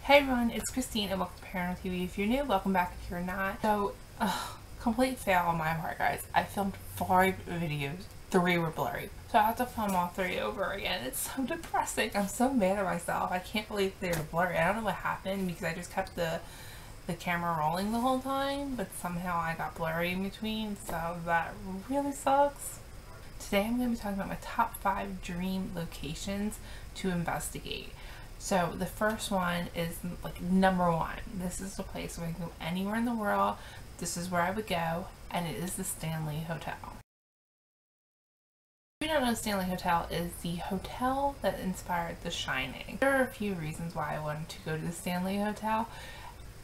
Hey everyone, it's Christine and welcome to Paranormal TV. If you're new, welcome back if you're not. So, complete fail on my part, guys. I filmed 5 videos, 3 were blurry. So I have to film all 3 over again. It's so depressing. I'm so mad at myself. I can't believe they were blurry. I don't know what happened because I just kept the camera rolling the whole time, but somehow I got blurry in between, so that really sucks. Today I'm going to be talking about my top 5 dream locations to investigate. So the first one is like number 1. This is the place where I can go anywhere in the world. This is where I would go, and it is the Stanley Hotel. If you don't know, Stanley Hotel is the hotel that inspired The Shining. There are a few reasons why I wanted to go to the Stanley Hotel.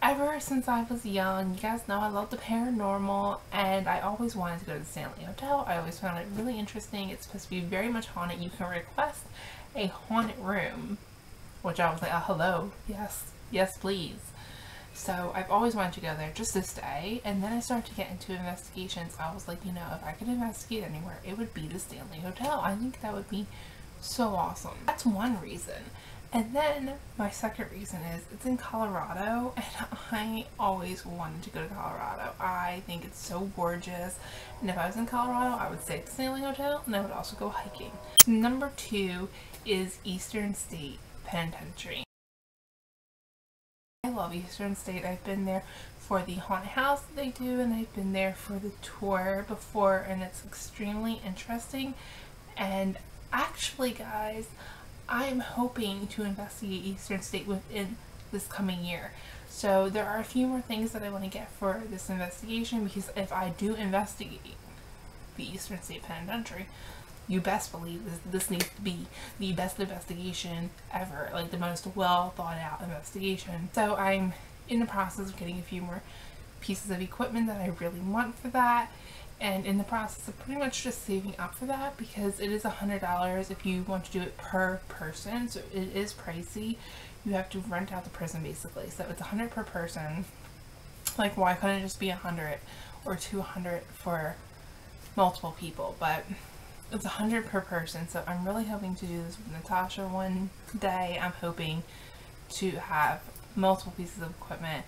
Ever since I was young, you guys know I love the paranormal, and I always wanted to go to the Stanley Hotel. I always found it really interesting. It's supposed to be very much haunted. You can request a haunted room, which I was like, oh, hello, yes please. So I've always wanted to go there just to stay, and then I started to get into investigations. I was like, you know, if I could investigate anywhere, it would be the Stanley Hotel. I think that would be so awesome. That's one reason. And then my second reason is it's in Colorado, and I always wanted to go to Colorado. I think it's so gorgeous, and if I was in Colorado, I would stay at the Stanley Hotel, and I would also go hiking. Number 2 is Eastern State Penitentiary. I love Eastern State. I've been there for the haunted house that they do, and I've been there for the tour before, and it's extremely interesting. And actually, guys, I am hoping to investigate Eastern State within this coming year. So there are a few more things that I want to get for this investigation, because if I do investigate the Eastern State Penitentiary, you best believe this needs to be the best investigation ever, like the most well thought out investigation. So I'm in the process of getting a few more pieces of equipment that I really want for that, and in the process of pretty much just saving up for that, because it is $100 if you want to do it per person, so it is pricey. You have to rent out the prison basically, so it's $100 per person. Like, why couldn't it just be $100 or $200 for multiple people? But it's $100 per person, so I'm really hoping to do this with Natasha one day. I'm hoping to have multiple pieces of equipment.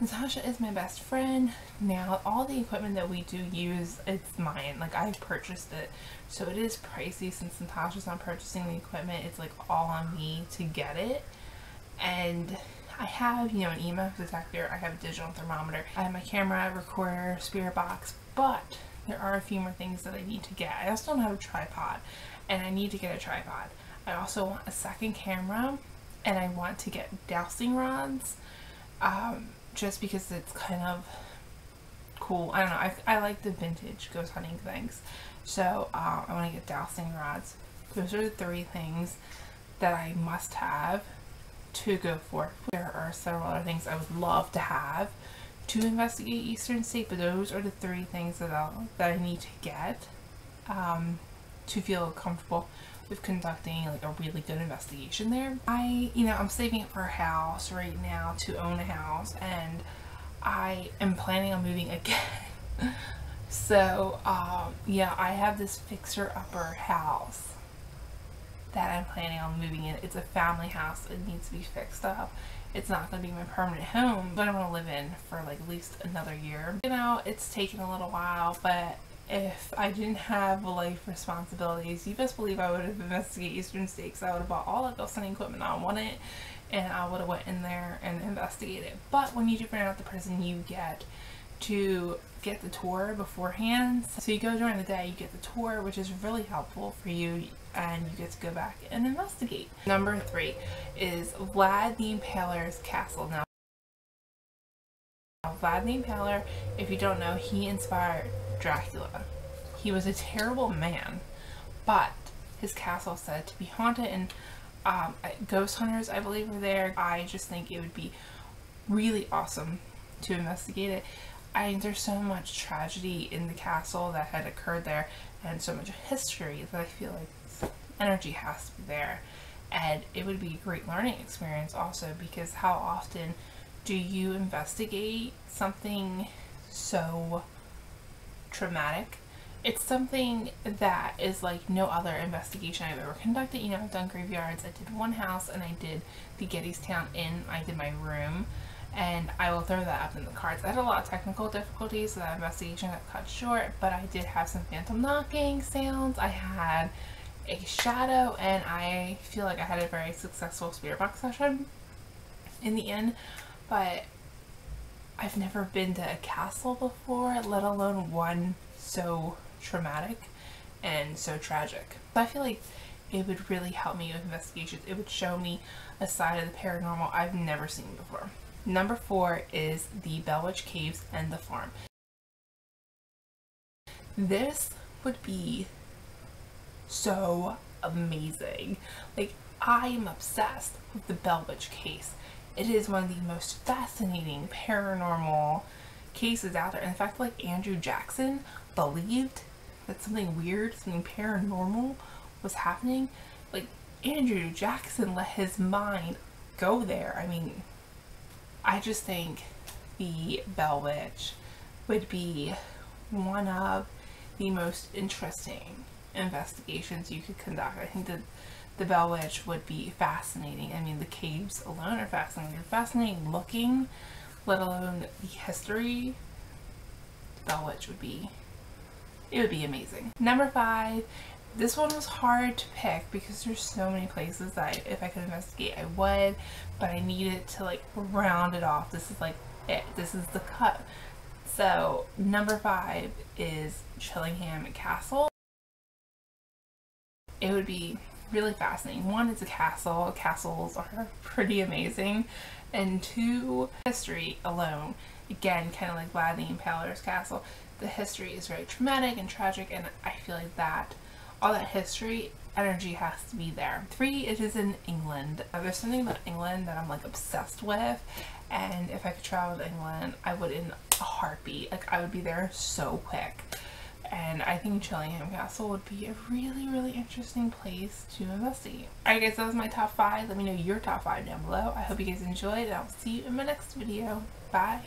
Natasha is my best friend. Now, all the equipment that we do use, it's mine. Like, I purchased it, so it is pricey since Natasha's not purchasing the equipment. It's like all on me to get it. And I have, you know, an EMF detector. I have a digital thermometer. I have my camera, recorder, spirit box, but there are a few more things that I need to get. I also don't have a tripod, and I need to get a tripod. I also want a second camera, and I want to get dowsing rods, just because it's kind of cool. I don't know, I like the vintage ghost hunting things, so I want to get dowsing rods. Those are the 3 things that I must have to go for. There are several other things I would love to have to investigate Eastern State, but those are the 3 things that I need to get to feel comfortable with conducting like a really good investigation there. I'm saving up for a house right now, to own a house, and I am planning on moving again. So yeah, I have this fixer-upper house that I'm planning on moving in. It's a family house. It needs to be fixed up. It's not going to be my permanent home, but I'm going to live in for like at least another year. You know, it's taken a little while, but if I didn't have life responsibilities, you best believe I would have investigated Eastern State, because I would have bought all that ghost hunting equipment I wanted, and I would have went in there and investigated. But when you do rent out the prison, you get to get the tour beforehand. So you go during the day, you get the tour, which is really helpful for you, and you get to go back and investigate. Number 3 is Vlad the Impalers Castle. Now, Vlad the Impaler, if you don't know, he inspired Dracula. He was a terrible man, but his castle is said to be haunted, and ghost hunters, I believe, were there. I just think it would be really awesome to investigate it. There's so much tragedy in the castle that had occurred there, and so much history, that I feel like energy has to be there, and it would be a great learning experience also, because how often do you investigate something so traumatic It's something that is like no other investigation I've ever conducted. You know, I've done graveyards. I did one house and I did the Gettystown Inn. I did my room, and I will throw that up in the cards. I had a lot of technical difficulties, so that investigation got cut short, but I did have some phantom knocking sounds. I had a shadow, and I feel like I had a very successful spirit box session in the inn, but I've never been to a castle before, let alone one so traumatic and so tragic. So I feel like it would really help me with investigations. It would show me a side of the paranormal I've never seen before. Number 4 is the Bell Witch Caves and the farm. This would be so amazing. Like, I am obsessed with the Bell Witch case. It is one of the most fascinating paranormal cases out there. In fact, like, Andrew Jackson believed that something weird, something paranormal was happening. Like, Andrew Jackson let his mind go there. I mean, I just think the Bell Witch would be one of the most interesting investigations you could conduct. I think that the Bell Witch would be fascinating. I mean, the caves alone are fascinating. They're fascinating looking, let alone the history. The Bell Witch would be, it would be amazing. Number 5, this one was hard to pick because there's so many places that if I could investigate I would, but I needed to like round it off. This is like it. This is the cut. So number 5 is Chillingham Castle. It would be really fascinating. 1, it's a castle. Castles are pretty amazing. And 2, history alone. Again, kind of like Vlad the Impalers Castle. The history is very traumatic and tragic, and I feel like that all that history energy has to be there. 3, it is in England. There's something about England that I'm like obsessed with, and if I could travel to England, I would in a heartbeat. Like, I would be there so quick. And I think Chillingham Castle would be a really, really interesting place to investigate. Alright guys, that was my top 5. Let me know your top 5 down below. I hope you guys enjoyed, and I'll see you in my next video. Bye!